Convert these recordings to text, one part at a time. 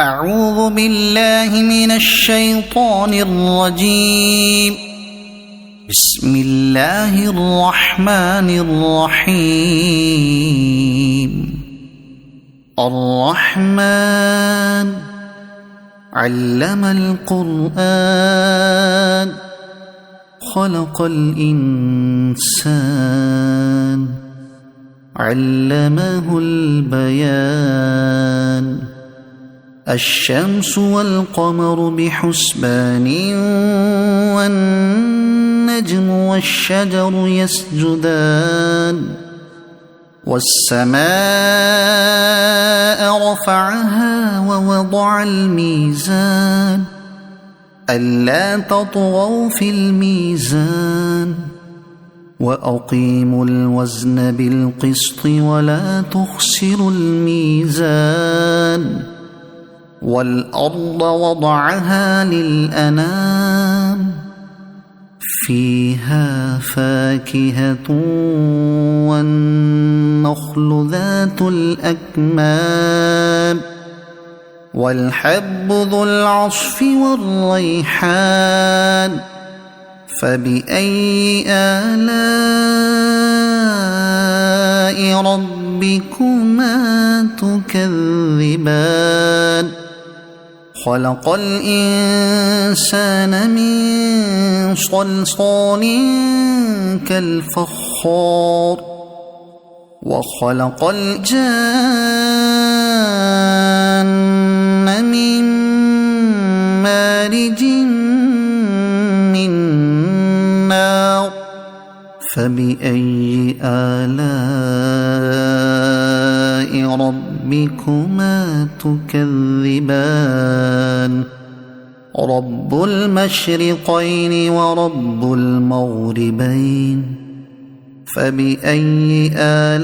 أعوذ بالله من الشيطان الرجيم. بسم الله الرحمن الرحيم. الرحمن علم القرآن خلق الإنسان علمه البيان. الشمس والقمر بحسبان والنجم والشجر يسجدان. والسماء رفعها ووضع الميزان ألا تطغوا في الميزان وأقيموا الوزن بالقسط ولا تخسروا الميزان. والأرض وضعها للأنام فيها فاكهة والنخل ذات الأكمام والحب ذو العصف والريحان. فبأي آلاء ربكما تكذبان. خلق الإنسان من صلصال كالفخار وخلق الجان من مارج من نار. فبأي آلاء ربكما تكذبان. رب المشرقين ورب المغربين. فبأي آلاء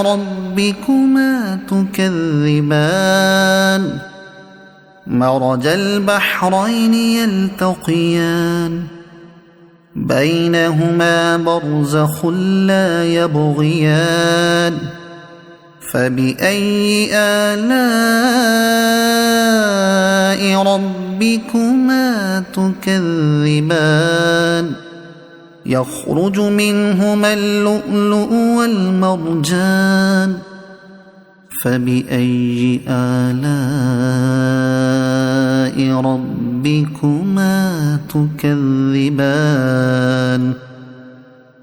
ربكما تكذبان. مرج البحرين يلتقيان بينهما برزخ لا يبغيان. فبأي آلاء ربكما تكذبان. يخرج منهما اللؤلؤ والمرجان. فبأي آلاء ربكما تكذبان.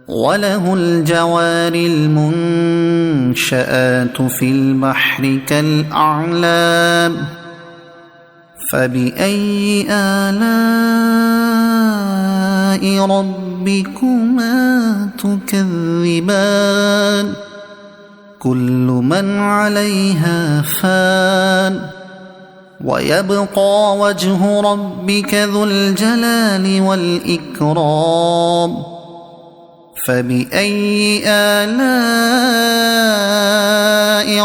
وله الجوار المنشآت في البحر كالأعلام. فبأي آلاء ربكما تكذبان. كل من عليها فان ويبقى وجه ربك ذو الجلال والإكرام. فبأي آلاء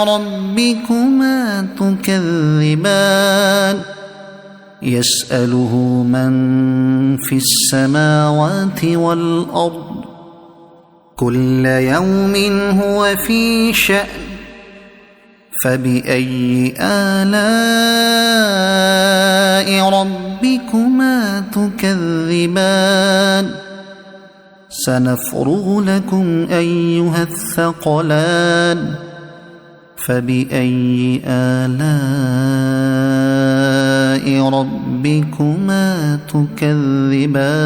ربكما تكذبان. يسأله من في السماوات والأرض كل يوم هو في شأن. فبأي آلاء ربكما تكذبان. سنفرغ لكم أيها الثقلان. فبأي آلاء ربكما تكذبان.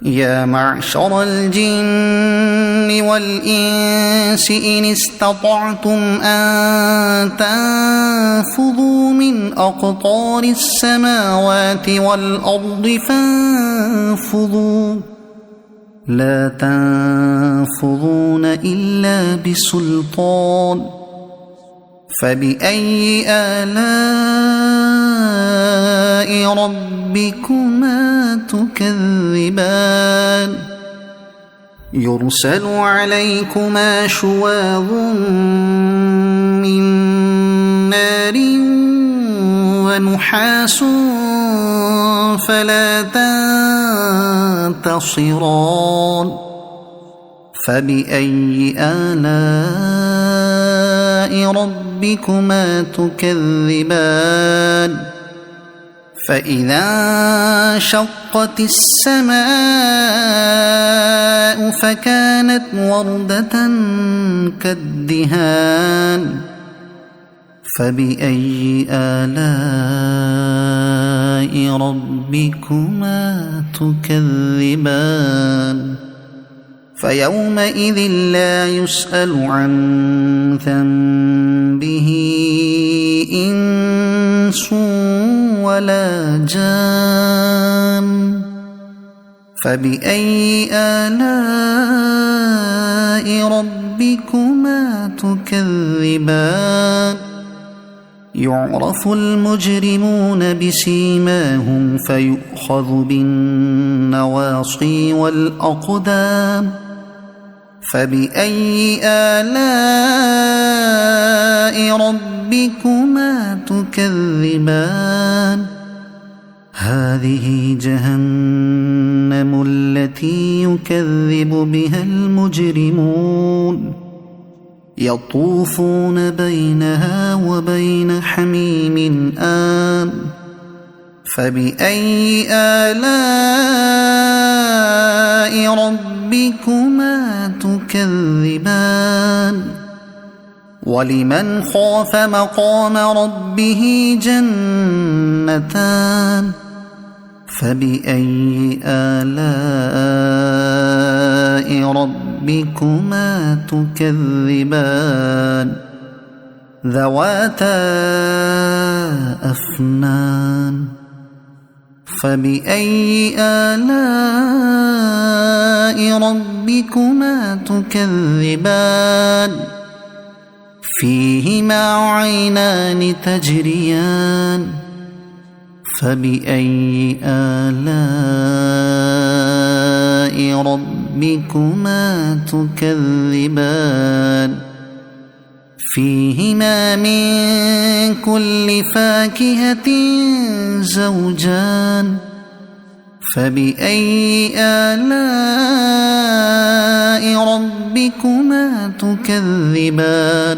يا معشر الجن والإنس إن استطعتم أن تنفذوا من أقطار السماوات والأرض فانفذوا لا تنفذون إلا بسلطان. فبأي آلاء ربكما تكذبان. يرسل عليكما شواظ من نار ونحاس فلا تنتصران. فبأي آلاء آلاء ربكما تكذبان فإذا انشقت السماء فكانت وردة كالدهان فبأي آلاء ربكما تكذبان فيومئذ لا يسأل عن ذنبه إنس ولا جان فبأي آلاء ربكما تكذبان يعرف المجرمون بسيماهم فيؤخذ بالنواصي والأقدام فبأي آلاء ربكما تكذبان هذه جهنم التي يكذب بها المجرمون يطوفون بينها وبين حميم آن فبأي آلاء ربكما تكذبان ولمن خاف مقام ربه جنتان فبأي آلاء ربكما تكذبان ذواتا أفنان فبأي آلاء ربكما تكذبان فيهما عينان تجريان فبأي آلاء ربكما تكذبان فيهما من كل فاكهة زوجان فبأي آلاء ربكما تكذبان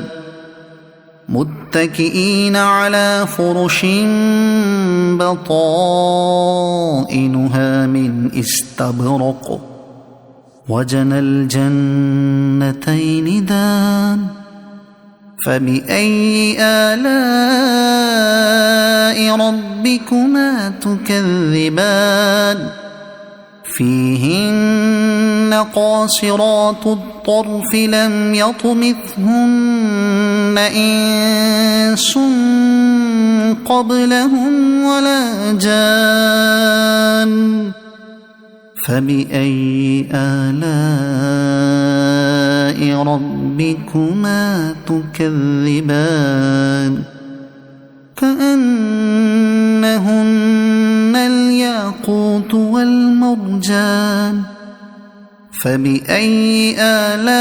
متكئين على فرش بطائنها من استبرق وجنى الجنتين دان فبأي آلاء ربكما تكذبان فيهن قاصرات الطرف لم يطمثهن إنس قبلهم ولا جان فبأي آلاء ربكما تكذبان كأنهن الياقوت والمرجان فبأي آلاء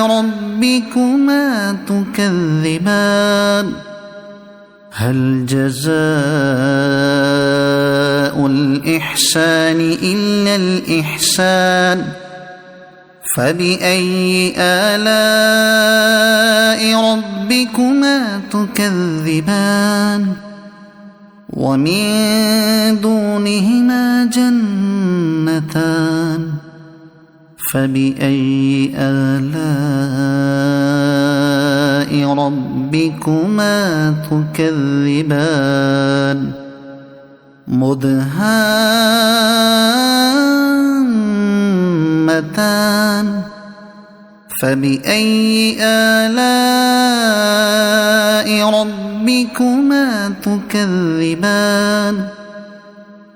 ربكما تكذبان هل جزاء الإحسان إلا الإحسان فبأي آلاء ربكما تكذبان ومن دونهما جنتان فبأي آلاء ربكما تكذبان مدهامتان فبأي آلاء ربكما تكذبان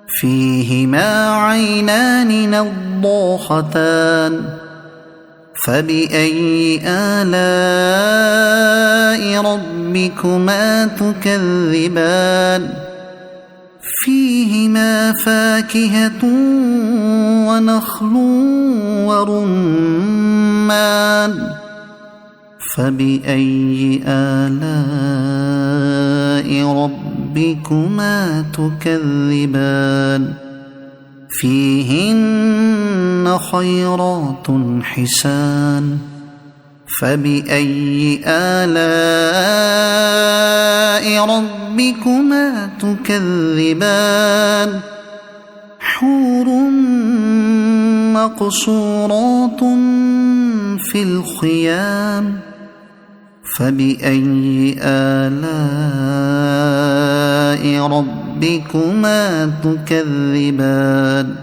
فيهما عينان نضاختان فبأي آلاء ربكما تكذبان فيهما فاكهة ونخل ورمان فبأي آلاء ربكما تكذبان فيهن خيرات حسان فبأي آلاء ربكما تكذبان حور مقصورات في الخيام فبأي آلاء ربكما تكذبان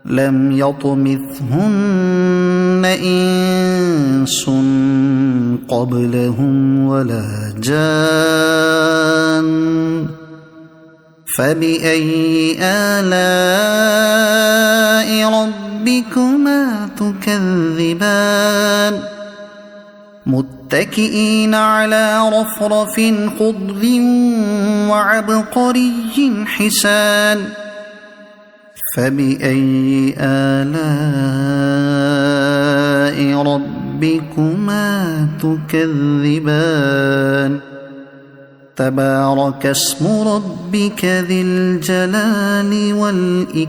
لم يطمثهن إنس قبلهم ولا جان فبأي آلاء ربكما تكذبان متكئين على رفرف خضر وعبقري حسان فبأي آلاء ربكما تكذبان تبارك اسم ربك ذي الجلال والإكرام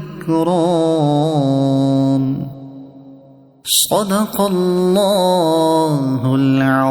صدق الله العظيم.